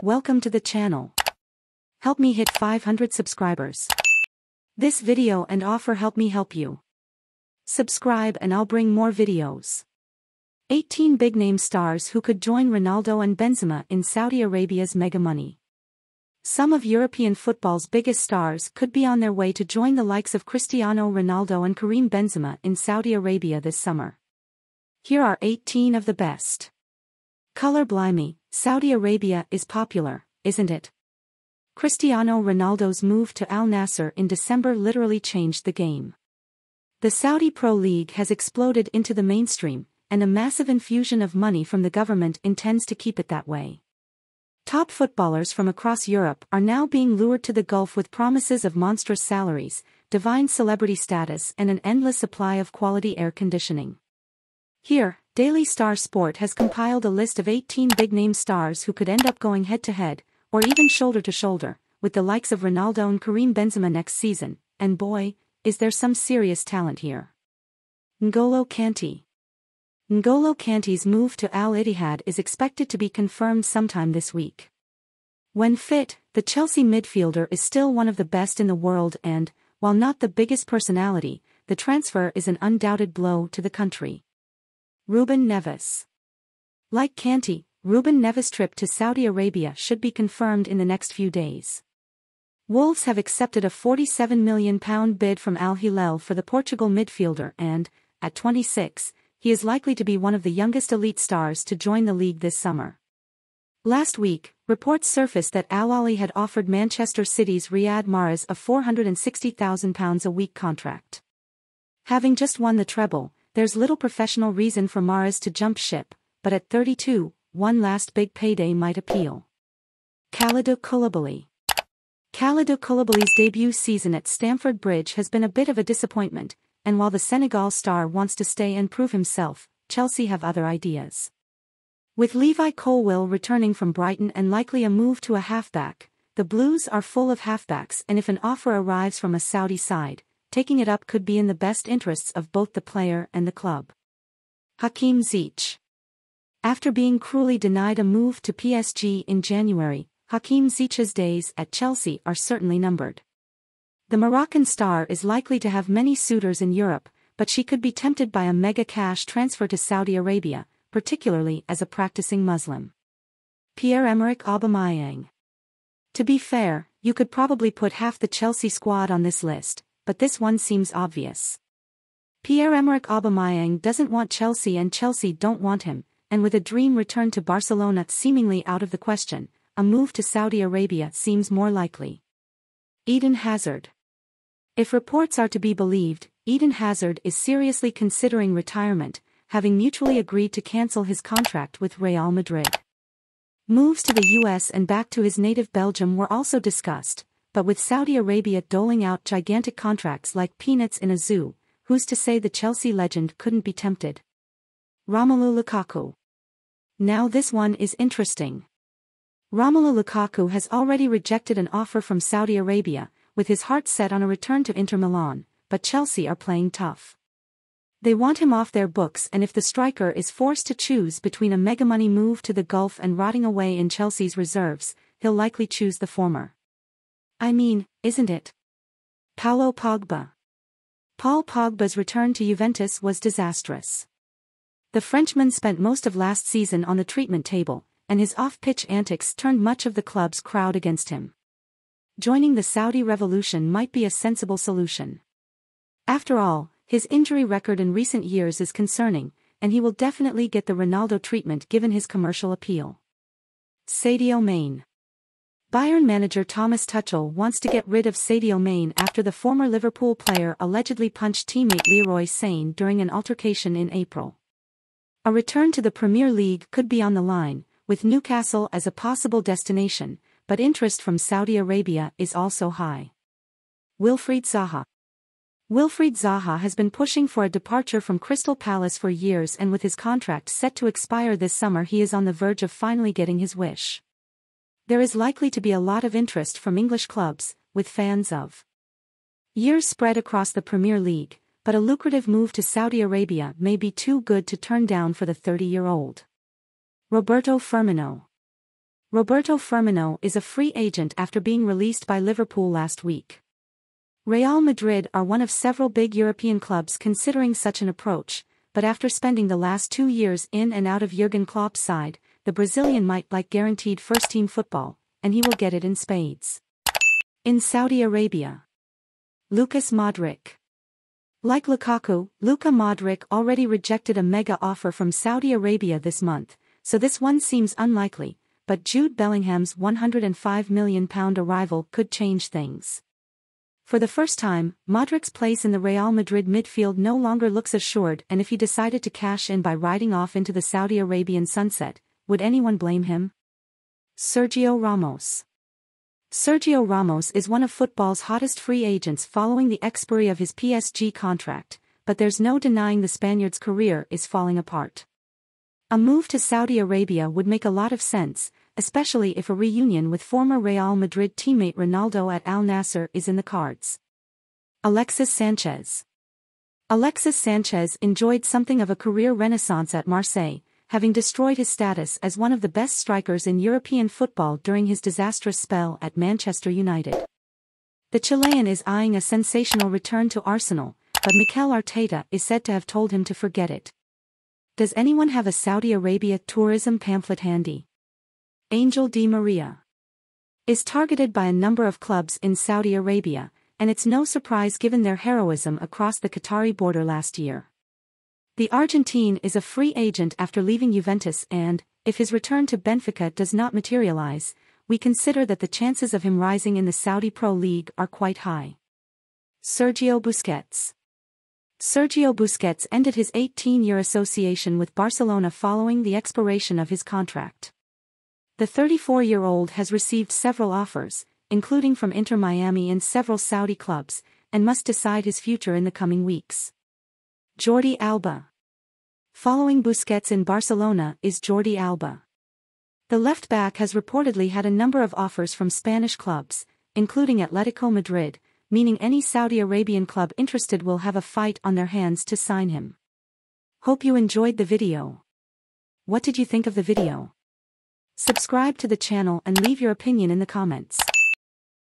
Welcome to the channel. Help me hit 500 subscribers. This video and offer help me help you. Subscribe and I'll bring more videos. 18 big-name stars who could join Ronaldo and Benzema in Saudi Arabia's mega money. Some of European football's biggest stars could be on their way to join the likes of Cristiano Ronaldo and Karim Benzema in Saudi Arabia this summer. Here are 18 of the best. Color blimey, Saudi Arabia is popular, isn't it? Cristiano Ronaldo's move to Al Nassr in December literally changed the game. The Saudi Pro League has exploded into the mainstream, and a massive infusion of money from the government intends to keep it that way. Top footballers from across Europe are now being lured to the Gulf with promises of monstrous salaries, divine celebrity status and an endless supply of quality air conditioning. Here, Daily Star Sport has compiled a list of 18 big-name stars who could end up going head-to-head, or even shoulder-to-shoulder, with the likes of Ronaldo and Karim Benzema next season, and boy, is there some serious talent here. N'Golo Kanté. N'Golo Kanté's move to Al Ittihad is expected to be confirmed sometime this week. When fit, the Chelsea midfielder is still one of the best in the world and, while not the biggest personality, the transfer is an undoubted blow to the country. Ruben Neves. Like Kanté, Ruben Neves' trip to Saudi Arabia should be confirmed in the next few days. Wolves have accepted a £47 million bid from Al Hilal for the Portugal midfielder and, at 26, he is likely to be one of the youngest elite stars to join the league this summer. Last week, reports surfaced that Al Ahly had offered Manchester City's Riyad Mahrez a £460,000 a week contract. Having just won the treble, there's little professional reason for Mahrez to jump ship, but at 32, one last big payday might appeal. Kalidou Koulibaly. Kalidou Koulibaly's debut season at Stamford Bridge has been a bit of a disappointment, and while the Senegal star wants to stay and prove himself, Chelsea have other ideas. With Levi Colwill returning from Brighton and likely a move to a halfback, the Blues are full of halfbacks, and if an offer arrives from a Saudi side, taking it up could be in the best interests of both the player and the club. Hakim Ziyech. After being cruelly denied a move to PSG in January, Hakim Ziyech's days at Chelsea are certainly numbered. The Moroccan star is likely to have many suitors in Europe, but she could be tempted by a mega cash transfer to Saudi Arabia, particularly as a practicing Muslim. Pierre-Emerick Aubameyang. To be fair, you could probably put half the Chelsea squad on this list, but this one seems obvious. Pierre-Emerick Aubameyang doesn't want Chelsea and Chelsea don't want him, and with a dream return to Barcelona seemingly out of the question, a move to Saudi Arabia seems more likely. Eden Hazard. If reports are to be believed, Eden Hazard is seriously considering retirement, having mutually agreed to cancel his contract with Real Madrid. Moves to the US and back to his native Belgium were also discussed, but with Saudi Arabia doling out gigantic contracts like peanuts in a zoo, who's to say the Chelsea legend couldn't be tempted? Romelu Lukaku. Now this one is interesting. Romelu Lukaku has already rejected an offer from Saudi Arabia, with his heart set on a return to Inter Milan, but Chelsea are playing tough. They want him off their books, and if the striker is forced to choose between a mega-money move to the Gulf and rotting away in Chelsea's reserves, he'll likely choose the former. I mean, isn't it? Paulo Pogba. Paul Pogba's return to Juventus was disastrous. The Frenchman spent most of last season on the treatment table, and his off-pitch antics turned much of the club's crowd against him. Joining the Saudi revolution might be a sensible solution. After all, his injury record in recent years is concerning, and he will definitely get the Ronaldo treatment given his commercial appeal. Sadio Mane. Bayern manager Thomas Tuchel wants to get rid of Sadio Mane after the former Liverpool player allegedly punched teammate Leroy Sane during an altercation in April. A return to the Premier League could be on the line, with Newcastle as a possible destination, but interest from Saudi Arabia is also high. Wilfried Zaha. Wilfried Zaha has been pushing for a departure from Crystal Palace for years, and with his contract set to expire this summer he is on the verge of finally getting his wish. There is likely to be a lot of interest from English clubs, with fans of years spread across the Premier League, but a lucrative move to Saudi Arabia may be too good to turn down for the 30-year-old. Roberto Firmino. Roberto Firmino is a free agent after being released by Liverpool last week. Real Madrid are one of several big European clubs considering such an approach, but after spending the last 2 years in and out of Jurgen Klopp's side, the Brazilian might like guaranteed first-team football, and he will get it in spades. In Saudi Arabia, Lucas Modric. Like Lukaku, Luka Modric already rejected a mega offer from Saudi Arabia this month, so this one seems unlikely, but Jude Bellingham's £105 million arrival could change things. For the first time, Modric's place in the Real Madrid midfield no longer looks assured, and if he decided to cash in by riding off into the Saudi Arabian sunset, would anyone blame him? Sergio Ramos. Sergio Ramos is one of football's hottest free agents following the expiry of his PSG contract, but there's no denying the Spaniard's career is falling apart. A move to Saudi Arabia would make a lot of sense, especially if a reunion with former Real Madrid teammate Ronaldo at Al Nassr is in the cards. Alexis Sanchez. Alexis Sanchez enjoyed something of a career renaissance at Marseille, having destroyed his status as one of the best strikers in European football during his disastrous spell at Manchester United. The Chilean is eyeing a sensational return to Arsenal, but Mikel Arteta is said to have told him to forget it. Does anyone have a Saudi Arabia tourism pamphlet handy? Angel Di Maria is targeted by a number of clubs in Saudi Arabia, and it's no surprise given their heroism across the Qatari border last year. The Argentine is a free agent after leaving Juventus and, if his return to Benfica does not materialize, we consider that the chances of him rising in the Saudi Pro League are quite high. Sergio Busquets. Sergio Busquets ended his 18-year association with Barcelona following the expiration of his contract. The 34-year-old has received several offers, including from Inter Miami and several Saudi clubs, and must decide his future in the coming weeks. Jordi Alba. Following Busquets in Barcelona is Jordi Alba. The left-back has reportedly had a number of offers from Spanish clubs, including Atletico Madrid, meaning any Saudi Arabian club interested will have a fight on their hands to sign him. Hope you enjoyed the video. What did you think of the video? Subscribe to the channel and leave your opinion in the comments.